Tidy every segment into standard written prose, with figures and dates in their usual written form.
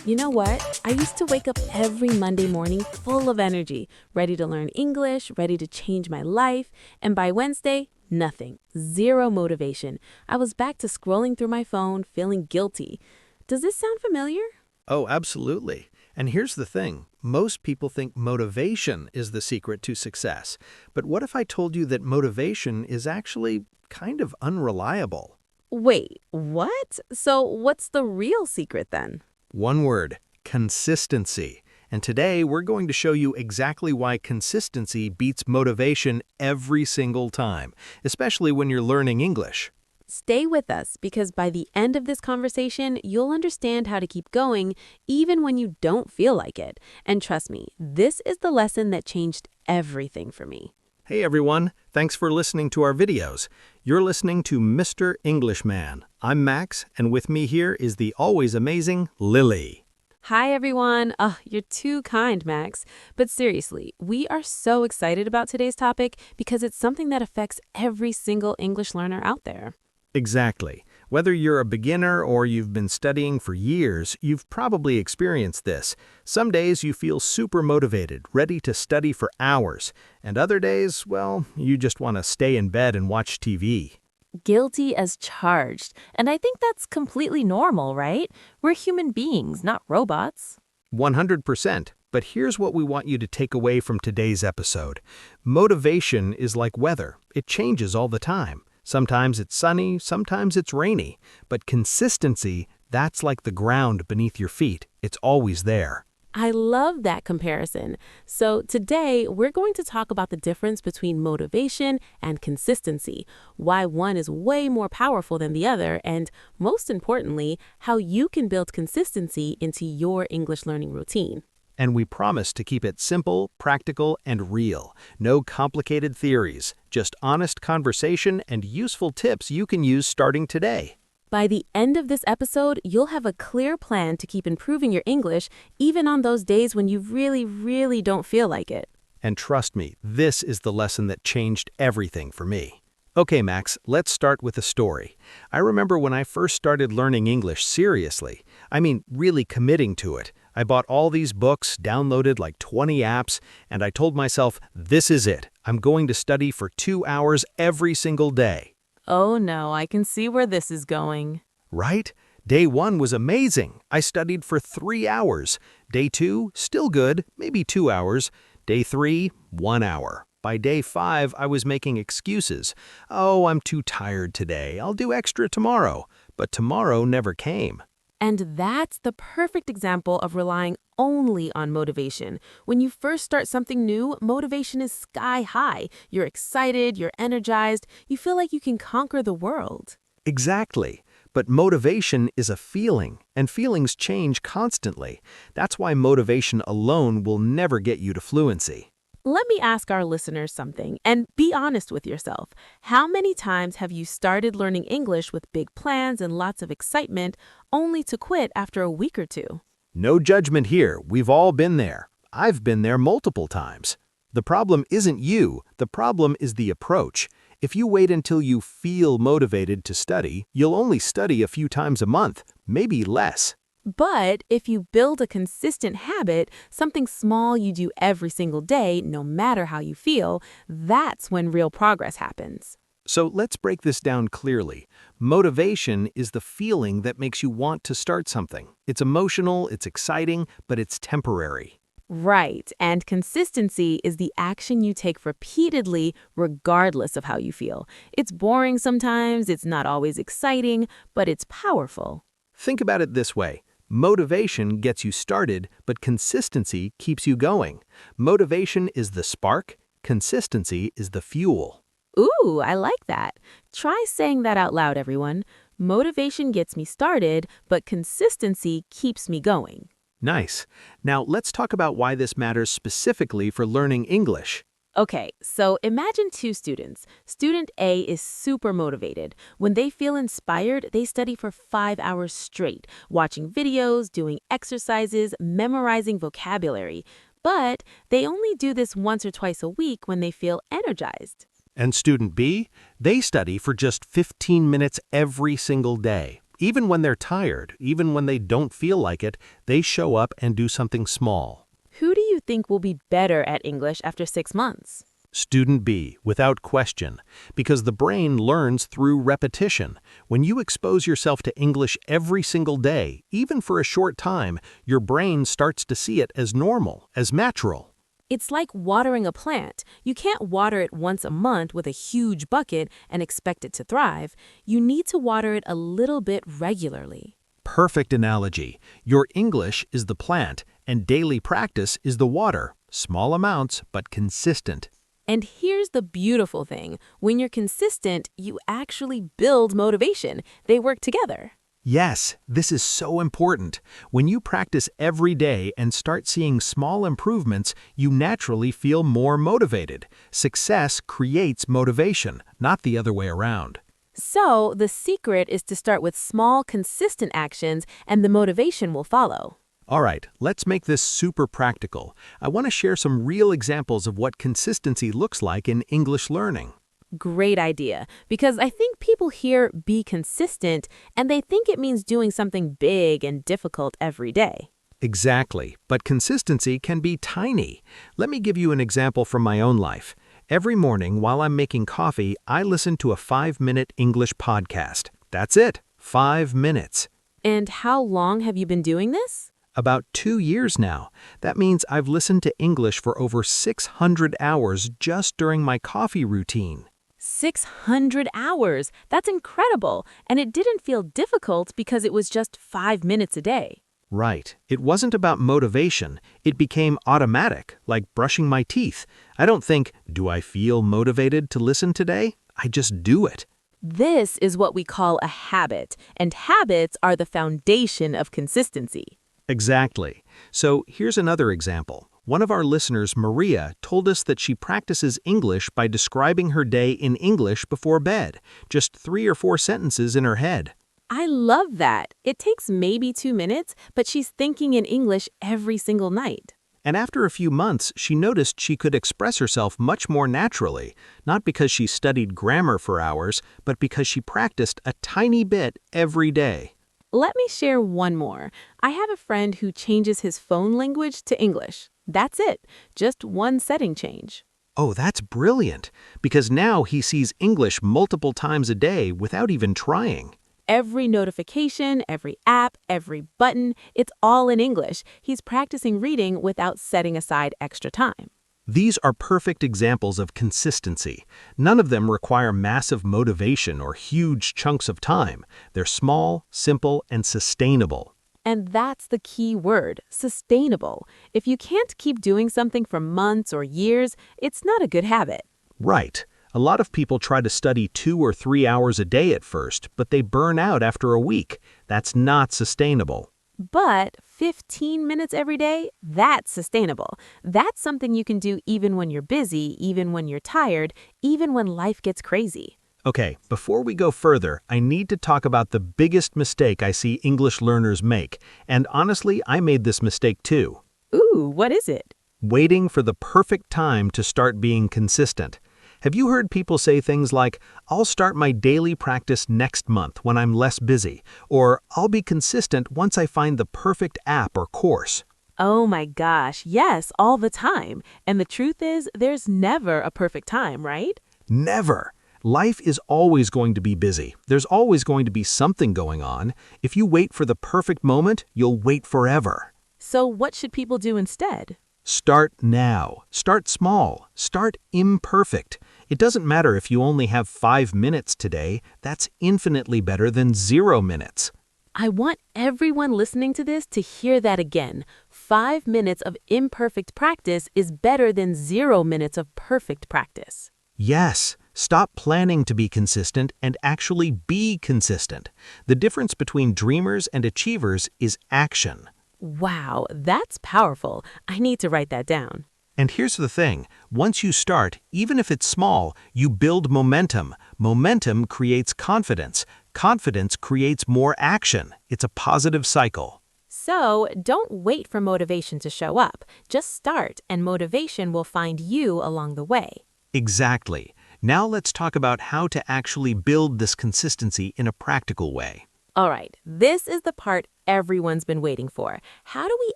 You know what? I used to wake up every Monday morning full of energy, ready to learn English, ready to change my life, and by Wednesday, nothing. Zero motivation. I was back to scrolling through my phone, feeling guilty. Does this sound familiar? Oh, absolutely. And here's the thing. Most people think motivation is the secret to success. But what if I told you that motivation is actually kind of unreliable? Wait, what? So what's the real secret then? One word, consistency. And today we're going to show you exactly why consistency beats motivation every single time, especially when you're learning English. Stay with us because by the end of this conversation, you'll understand how to keep going even when you don't feel like it. And trust me, this is the lesson that changed everything for me. Hey everyone, thanks for listening to our videos. You're listening to Mr. Englishman. I'm Max, and with me here is the always amazing Lily. Hi everyone. You're too kind, Max. But seriously, we are so excited about today's topic because it's something that affects every single English learner out there. Exactly. Whether you're a beginner or you've been studying for years, you've probably experienced this. Some days you feel super motivated, ready to study for hours, and other days, well, you just want to stay in bed and watch TV. Guilty as charged. And I think that's completely normal, right? We're human beings, not robots. 100%. But here's what we want you to take away from today's episode. Motivation is like weather. It changes all the time. Sometimes it's sunny, sometimes it's rainy. But consistency, that's like the ground beneath your feet. It's always there. I love that comparison. So today, we're going to talk about the difference between motivation and consistency, why one is way more powerful than the other, and most importantly, how you can build consistency into your English learning routine. And we promise to keep it simple, practical, and real. No complicated theories, just honest conversation and useful tips you can use starting today. By the end of this episode, you'll have a clear plan to keep improving your English, even on those days when you really don't feel like it. And trust me, this is the lesson that changed everything for me. Okay, Max, let's start with a story. I remember when I first started learning English seriously. I mean, really committing to it. I bought all these books, downloaded like 20 apps, and I told myself, this is it. I'm going to study for 2 hours every single day. Oh no, I can see where this is going. Right? Day 1 was amazing. I studied for 3 hours. Day 2, still good, maybe 2 hours. Day 3, 1 hour. By day 5, I was making excuses. Oh, I'm too tired today. I'll do extra tomorrow. But tomorrow never came. And that's the perfect example of relying only on motivation. When you first start something new, motivation is sky high. You're excited, you're energized, you feel like you can conquer the world. Exactly. But motivation is a feeling, and feelings change constantly. That's why motivation alone will never get you to fluency. Let me ask our listeners something, and be honest with yourself. How many times have you started learning English with big plans and lots of excitement, only to quit after a week or two? No judgment here. We've all been there. I've been there multiple times. The problem isn't you. The problem is the approach. If you wait until you feel motivated to study, you'll only study a few times a month, maybe less. But if you build a consistent habit, something small you do every single day, no matter how you feel, that's when real progress happens. So let's break this down clearly. Motivation is the feeling that makes you want to start something. It's emotional, it's exciting, but it's temporary. Right, and consistency is the action you take repeatedly, regardless of how you feel. It's boring sometimes, it's not always exciting, but it's powerful. Think about it this way. Motivation gets you started, but consistency keeps you going. Motivation is the spark, consistency is the fuel. Ooh, I like that. Try saying that out loud, everyone. Motivation gets me started, but consistency keeps me going. Nice. Now let's talk about why this matters specifically for learning English. Okay, so imagine two students. Student A is super motivated. When they feel inspired, they study for 5 hours straight, watching videos, doing exercises, memorizing vocabulary. But they only do this once or twice a week when they feel energized. And student B, they study for just 15 minutes every single day. Even when they're tired, even when they don't feel like it, they show up and do something small. Who do you think will be better at English after 6 months? Student B, without question, because the brain learns through repetition. When you expose yourself to English every single day, even for a short time, your brain starts to see it as normal, as natural. It's like watering a plant. You can't water it once a month with a huge bucket and expect it to thrive. You need to water it a little bit regularly. Perfect analogy. Your English is the plant, and daily practice is the water. Small amounts, but consistent. And here's the beautiful thing. When you're consistent, you actually build motivation. They work together. Yes, this is so important. When you practice every day and start seeing small improvements, you naturally feel more motivated. Success creates motivation, not the other way around. So, the secret is to start with small, consistent actions, and the motivation will follow. All right, let's make this super practical. I want to share some real examples of what consistency looks like in English learning. Great idea, because I think people hear be consistent and they think it means doing something big and difficult every day. Exactly, but consistency can be tiny. Let me give you an example from my own life. Every morning while I'm making coffee, I listen to a 5-minute English podcast. That's it, 5 minutes. And how long have you been doing this? About 2 years now. That means I've listened to English for over 600 hours just during my coffee routine. 600 hours! That's incredible! And it didn't feel difficult because it was just 5 minutes a day. Right. It wasn't about motivation. It became automatic, like brushing my teeth. I don't think, do I feel motivated to listen today? I just do it. This is what we call a habit, and habits are the foundation of consistency. Exactly. So here's another example. One of our listeners, Maria, told us that she practices English by describing her day in English before bed, just 3 or 4 sentences in her head. I love that. It takes maybe 2 minutes, but she's thinking in English every single night. And after a few months, she noticed she could express herself much more naturally, not because she studied grammar for hours, but because she practiced a tiny bit every day. Let me share one more. I have a friend who changes his phone language to English. That's it, just one setting change. Oh, that's brilliant, because now he sees English multiple times a day without even trying. Every notification, every app, every button, it's all in English. He's practicing reading without setting aside extra time. These are perfect examples of consistency. None of them require massive motivation or huge chunks of time. They're small, simple, and sustainable. And that's the key word, sustainable. If you can't keep doing something for months or years, it's not a good habit. Right. A lot of people try to study 2 or 3 hours a day at first, but they burn out after a week. That's not sustainable. But 15 minutes every day, that's sustainable. That's something you can do even when you're busy, even when you're tired, even when life gets crazy. Okay, before we go further, I need to talk about the biggest mistake I see English learners make. And honestly, I made this mistake too. Ooh, what is it? Waiting for the perfect time to start being consistent. Have you heard people say things like, I'll start my daily practice next month when I'm less busy, or I'll be consistent once I find the perfect app or course? Oh my gosh, yes, all the time. And the truth is, there's never a perfect time, right? Never. Life is always going to be busy. There's always going to be something going on. If you wait for the perfect moment, you'll wait forever. So what should people do instead? Start now. Start small. Start imperfect. It doesn't matter if you only have 5 minutes today. That's infinitely better than 0 minutes. I want everyone listening to this to hear that again. 5 minutes of imperfect practice is better than 0 minutes of perfect practice. Yes. Stop planning to be consistent and actually be consistent. The difference between dreamers and achievers is action. Wow, that's powerful. I need to write that down. And here's the thing. Once you start, even if it's small, you build momentum. Momentum creates confidence. Confidence creates more action. It's a positive cycle. So, don't wait for motivation to show up. Just start, and motivation will find you along the way. Exactly. Now let's talk about how to actually build this consistency in a practical way. All right, this is the part everyone's been waiting for. How do we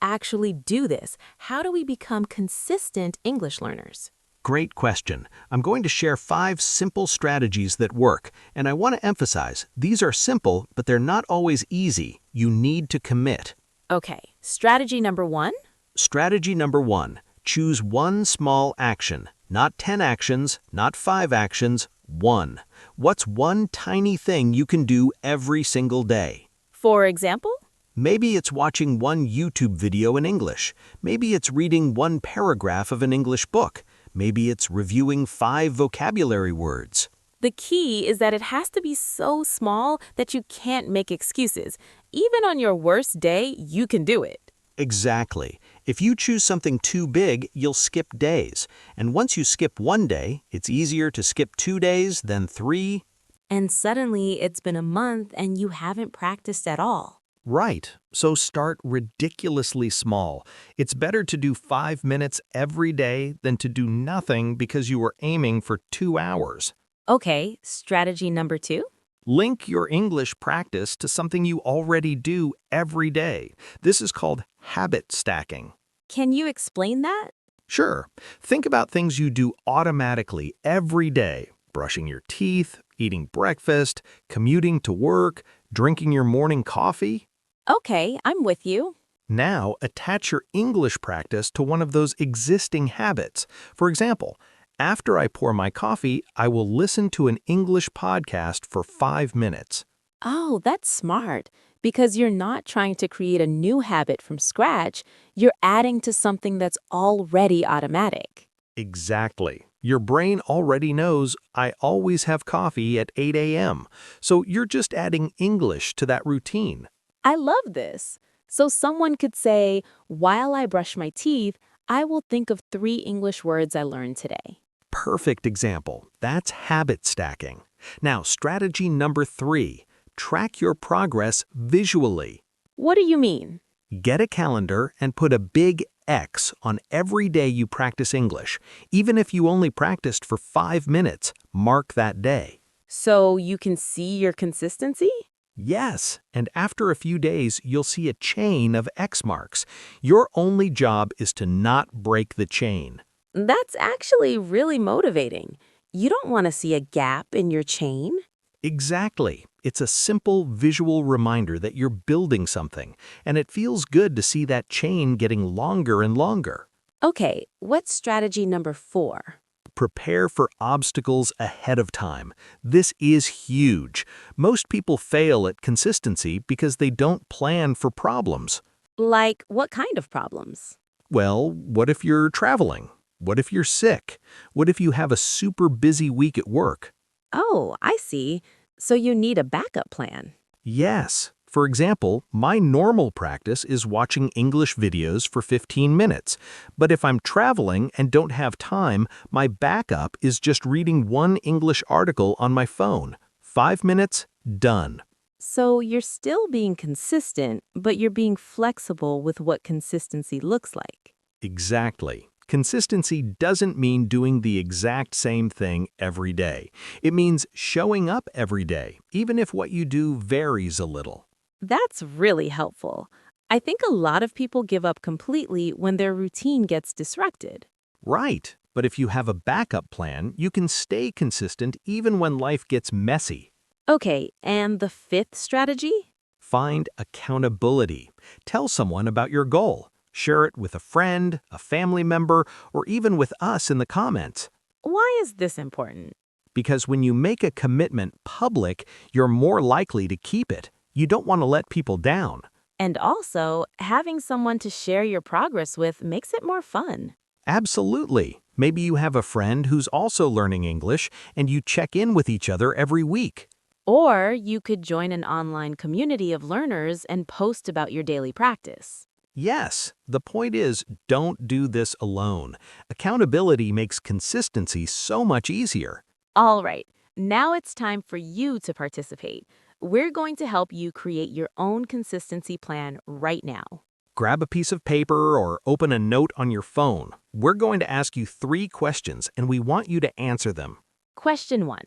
actually do this? How do we become consistent English learners? Great question. I'm going to share 5 simple strategies that work, and I want to emphasize, these are simple, but they're not always easy. You need to commit. Okay, strategy number 1. Strategy number 1, choose one small action. Not 10 actions, not 5 actions, 1. What's one tiny thing you can do every single day? For example? Maybe it's watching one YouTube video in English. Maybe it's reading one paragraph of an English book. Maybe it's reviewing 5 vocabulary words. The key is that it has to be so small that you can't make excuses. Even on your worst day, you can do it. Exactly. If you choose something too big, you'll skip days. And once you skip one day, it's easier to skip 2 days than 3. And suddenly it's been a month and you haven't practiced at all. Right. So start ridiculously small. It's better to do 5 minutes every day than to do nothing because you were aiming for 2 hours. Okay, strategy number 2. Link your English practice to something you already do every day. This is called habit stacking. Can you explain that? Sure. Think about things you do automatically every day. Brushing your teeth, eating breakfast, commuting to work, drinking your morning coffee. Okay, I'm with you. Now, attach your English practice to one of those existing habits. For example, after I pour my coffee, I will listen to an English podcast for 5 minutes. Oh, that's smart. Because you're not trying to create a new habit from scratch, you're adding to something that's already automatic. Exactly. Your brain already knows I always have coffee at 8 a.m., so you're just adding English to that routine. I love this. So someone could say, while I brush my teeth, I will think of 3 English words I learned today. Perfect example. That's habit stacking. Now, strategy number 3, track your progress visually. What do you mean? Get a calendar and put a big X on every day you practice English. Even if you only practiced for 5 minutes, mark that day. So you can see your consistency? Yes, and after a few days, you'll see a chain of X marks. Your only job is to not break the chain. That's actually really motivating. You don't want to see a gap in your chain. Exactly. It's a simple visual reminder that you're building something, and it feels good to see that chain getting longer and longer. Okay, what's strategy number 4? Prepare for obstacles ahead of time. This is huge. Most people fail at consistency because they don't plan for problems. Like, what kind of problems? Well, what if you're traveling? What if you're sick? What if you have a super busy week at work? Oh, I see. So you need a backup plan. Yes. For example, my normal practice is watching English videos for 15 minutes. But if I'm traveling and don't have time, my backup is just reading one English article on my phone. 5 minutes, done. So you're still being consistent, but you're being flexible with what consistency looks like. Exactly. Consistency doesn't mean doing the exact same thing every day. It means showing up every day, even if what you do varies a little. That's really helpful. I think a lot of people give up completely when their routine gets disrupted. Right. But if you have a backup plan, you can stay consistent even when life gets messy. Okay, and the 5th strategy? Find accountability. Tell someone about your goal. Share it with a friend, a family member, or even with us in the comments. Why is this important? Because when you make a commitment public, you're more likely to keep it. You don't want to let people down. And also, having someone to share your progress with makes it more fun. Absolutely. Maybe you have a friend who's also learning English and you check in with each other every week. Or you could join an online community of learners and post about your daily practice. Yes, the point is, don't do this alone. Accountability makes consistency so much easier. All right, now it's time for you to participate. We're going to help you create your own consistency plan right now. Grab a piece of paper or open a note on your phone. We're going to ask you 3 questions and we want you to answer them. Question 1.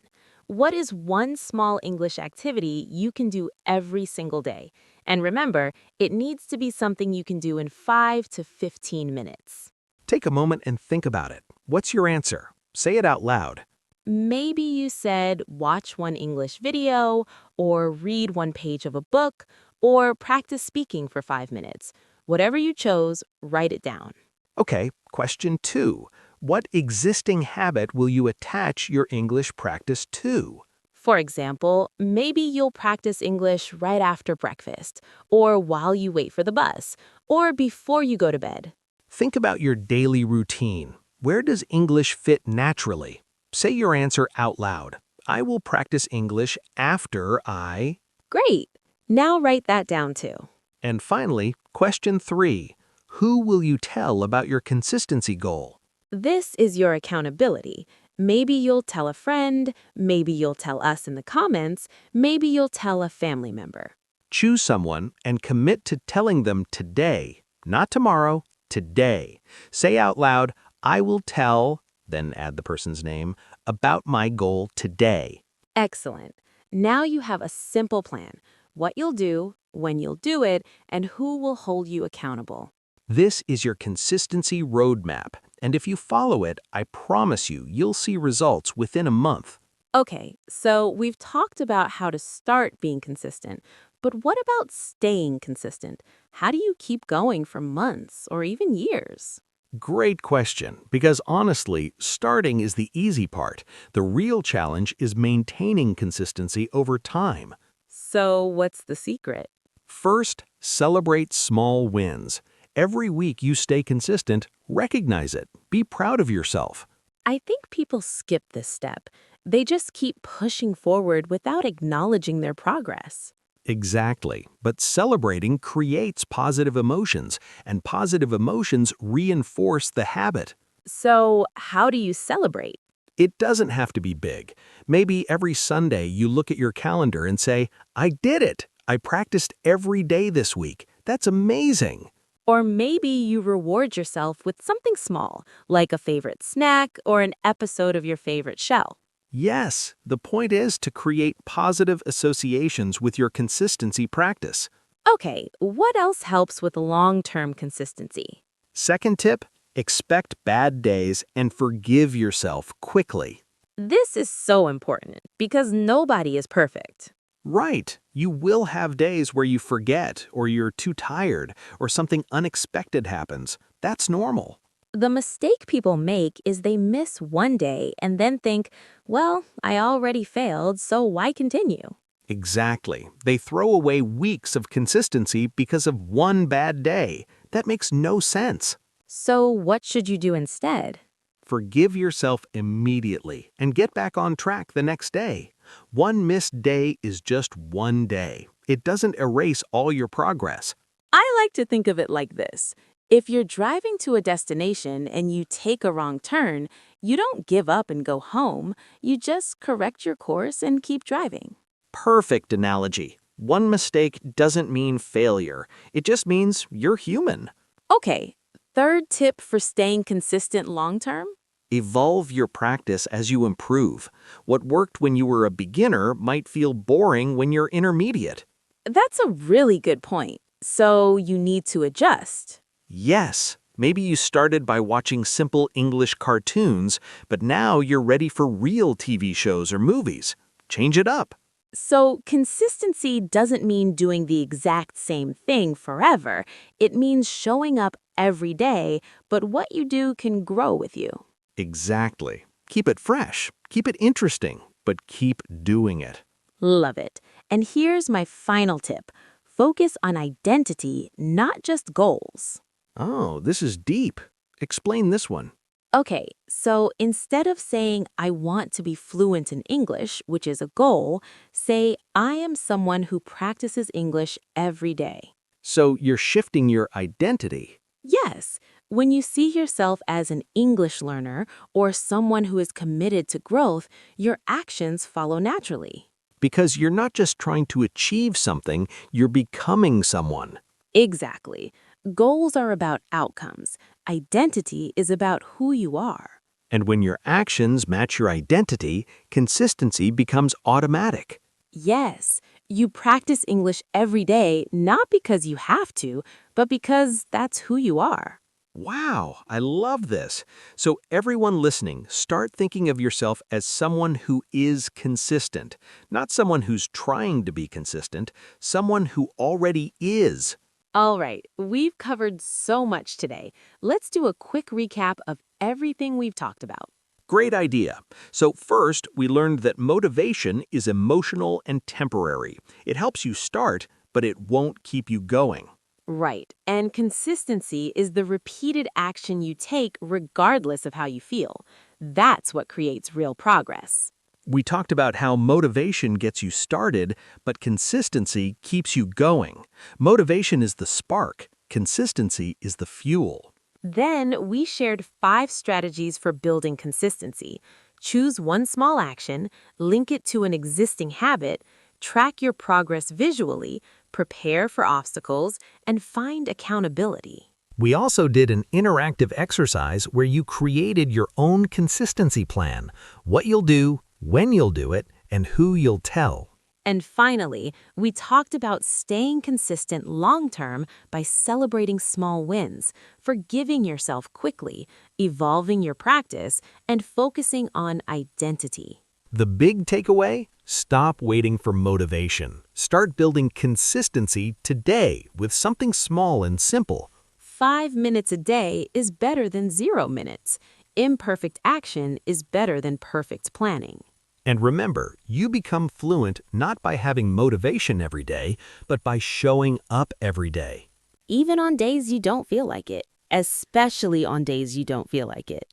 What is one small English activity you can do every single day? And remember, it needs to be something you can do in 5 to 15 minutes. Take a moment and think about it. What's your answer? Say it out loud. Maybe you said watch one English video, or read one page of a book, or practice speaking for 5 minutes. Whatever you chose, write it down. Okay, question 2. What existing habit will you attach your English practice to? For example, maybe you'll practice English right after breakfast, or while you wait for the bus, or before you go to bed. Think about your daily routine. Where does English fit naturally? Say your answer out loud. I will practice English after I... Great! Now write that down too. And finally, question 3. Who will you tell about your consistency goal? This is your accountability. Maybe you'll tell a friend, maybe you'll tell us in the comments, maybe you'll tell a family member. Choose someone and commit to telling them today, not tomorrow, today. Say out loud, I will tell, then add the person's name, about my goal today. Excellent. Now you have a simple plan: what you'll do, when you'll do it, and who will hold you accountable. This is your consistency roadmap, and if you follow it, I promise you'll see results within a month. Okay, so we've talked about how to start being consistent, but what about staying consistent? How do you keep going for months or even years? Great question, because honestly, starting is the easy part. The real challenge is maintaining consistency over time. So what's the secret? First, celebrate small wins. Every week you stay consistent, recognize it. Be proud of yourself. I think people skip this step. They just keep pushing forward without acknowledging their progress. Exactly. But celebrating creates positive emotions, and positive emotions reinforce the habit. So, how do you celebrate? It doesn't have to be big. Maybe every Sunday you look at your calendar and say, I did it. I practiced every day this week. That's amazing. Or maybe you reward yourself with something small, like a favorite snack or an episode of your favorite show. Yes, the point is to create positive associations with your consistency practice. Okay, what else helps with long-term consistency? Second tip, expect bad days and forgive yourself quickly. This is so important because nobody is perfect. Right, you will have days where you forget, or you're too tired, or something unexpected happens. That's normal. The mistake people make is they miss one day and then think, well, I already failed, so why continue? Exactly. They throw away weeks of consistency because of one bad day. That makes no sense. So what should you do instead? Forgive yourself immediately and get back on track the next day. One missed day is just one day. It doesn't erase all your progress. I like to think of it like this. If you're driving to a destination and you take a wrong turn, you don't give up and go home. You just correct your course and keep driving. Perfect analogy. One mistake doesn't mean failure. It just means you're human. Okay, third tip for staying consistent long-term? Evolve your practice as you improve. What worked when you were a beginner might feel boring when you're intermediate. That's a really good point. So you need to adjust. Yes, maybe you started by watching simple English cartoons, but now you're ready for real TV shows or movies. Change it up. So consistency doesn't mean doing the exact same thing forever. It means showing up every day, but what you do can grow with you. Exactly. Keep it fresh, keep it interesting, but keep doing it. Love it. And here's my final tip. Focus on identity, not just goals. Oh, this is deep. Explain this one. Okay, so instead of saying, I want to be fluent in English, which is a goal, say, I am someone who practices English every day. So you're shifting your identity. Yes, when you see yourself as an English learner or someone who is committed to growth, your actions follow naturally. Because you're not just trying to achieve something, you're becoming someone. Exactly. Goals are about outcomes. Identity is about who you are. And when your actions match your identity, consistency becomes automatic. Yes, you practice English every day not because you have to, but because that's who you are. Wow, I love this. So everyone listening, start thinking of yourself as someone who is consistent, not someone who's trying to be consistent, someone who already is. All right, we've covered so much today. Let's do a quick recap of everything we've talked about. Great idea. So first, we learned that motivation is emotional and temporary. It helps you start, but it won't keep you going. Right, and consistency is the repeated action you take regardless of how you feel. That's what creates real progress. We talked about how motivation gets you started, but consistency keeps you going. Motivation is the spark. Consistency is the fuel. Then we shared 5 strategies for building consistency. Choose one small action, link it to an existing habit, track your progress visually, prepare for obstacles, and find accountability. We also did an interactive exercise where you created your own consistency plan, what you'll do, when you'll do it, and who you'll tell. And finally, we talked about staying consistent long-term by celebrating small wins, forgiving yourself quickly, evolving your practice, and focusing on identity. The big takeaway? Stop waiting for motivation. Start building consistency today with something small and simple. 5 minutes a day is better than 0 minutes. Imperfect action is better than perfect planning. And remember, you become fluent not by having motivation every day, but by showing up every day. Even on days you don't feel like it, especially on days you don't feel like it.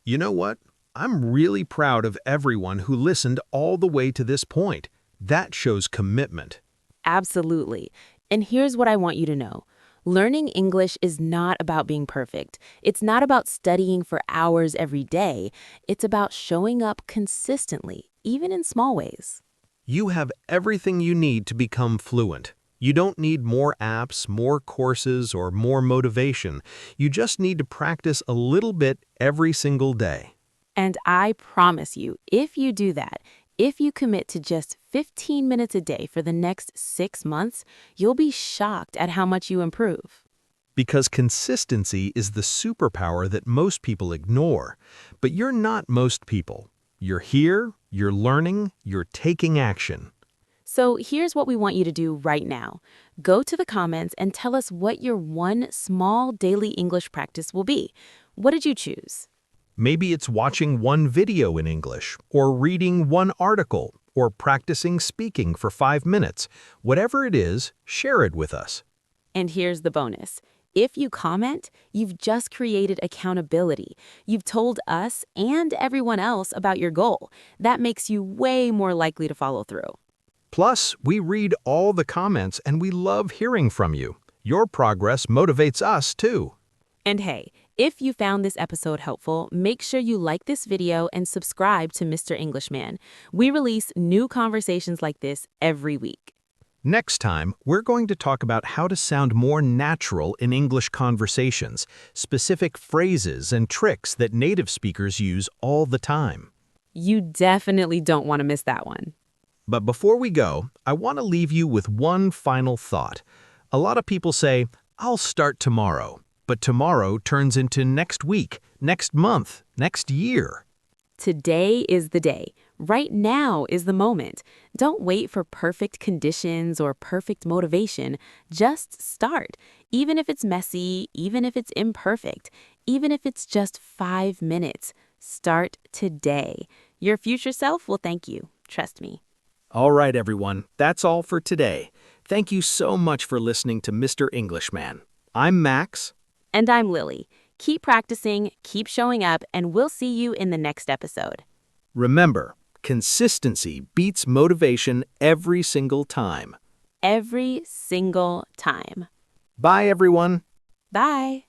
You know what? I'm really proud of everyone who listened all the way to this point. That shows commitment. Absolutely. And here's what I want you to know. Learning English is not about being perfect. It's not about studying for hours every day. It's about showing up consistently, even in small ways. You have everything you need to become fluent. You don't need more apps, more courses, or more motivation. You just need to practice a little bit every single day. And I promise you, if you do that, if you commit to just 15 minutes a day for the next 6 months, you'll be shocked at how much you improve. Because consistency is the superpower that most people ignore. But you're not most people. You're here, you're learning, you're taking action. So here's what we want you to do right now. Go to the comments and tell us what your one small daily English practice will be. What did you choose? Maybe it's watching one video in English, or reading one article, or practicing speaking for 5 minutes. Whatever it is, share it with us. And here's the bonus. If you comment, you've just created accountability. You've told us and everyone else about your goal. That makes you way more likely to follow through. Plus, we read all the comments and we love hearing from you. Your progress motivates us too. And hey, if you found this episode helpful, make sure you like this video and subscribe to Mr. Englishman. We release new conversations like this every week. Next time, we're going to talk about how to sound more natural in English conversations, specific phrases and tricks that native speakers use all the time. You definitely don't want to miss that one. But before we go, I want to leave you with one final thought. A lot of people say, I'll start tomorrow. But tomorrow turns into next week, next month, next year. Today is the day. Right now is the moment. Don't wait for perfect conditions or perfect motivation. Just start. Even if it's messy, even if it's imperfect, even if it's just 5 minutes. Start today. Your future self will thank you. Trust me. All right, everyone. That's all for today. Thank you so much for listening to Mr. Englishman. I'm Max. And I'm Lily. Keep practicing, keep showing up, and we'll see you in the next episode. Remember, consistency beats motivation every single time. Every single time. Bye, everyone. Bye.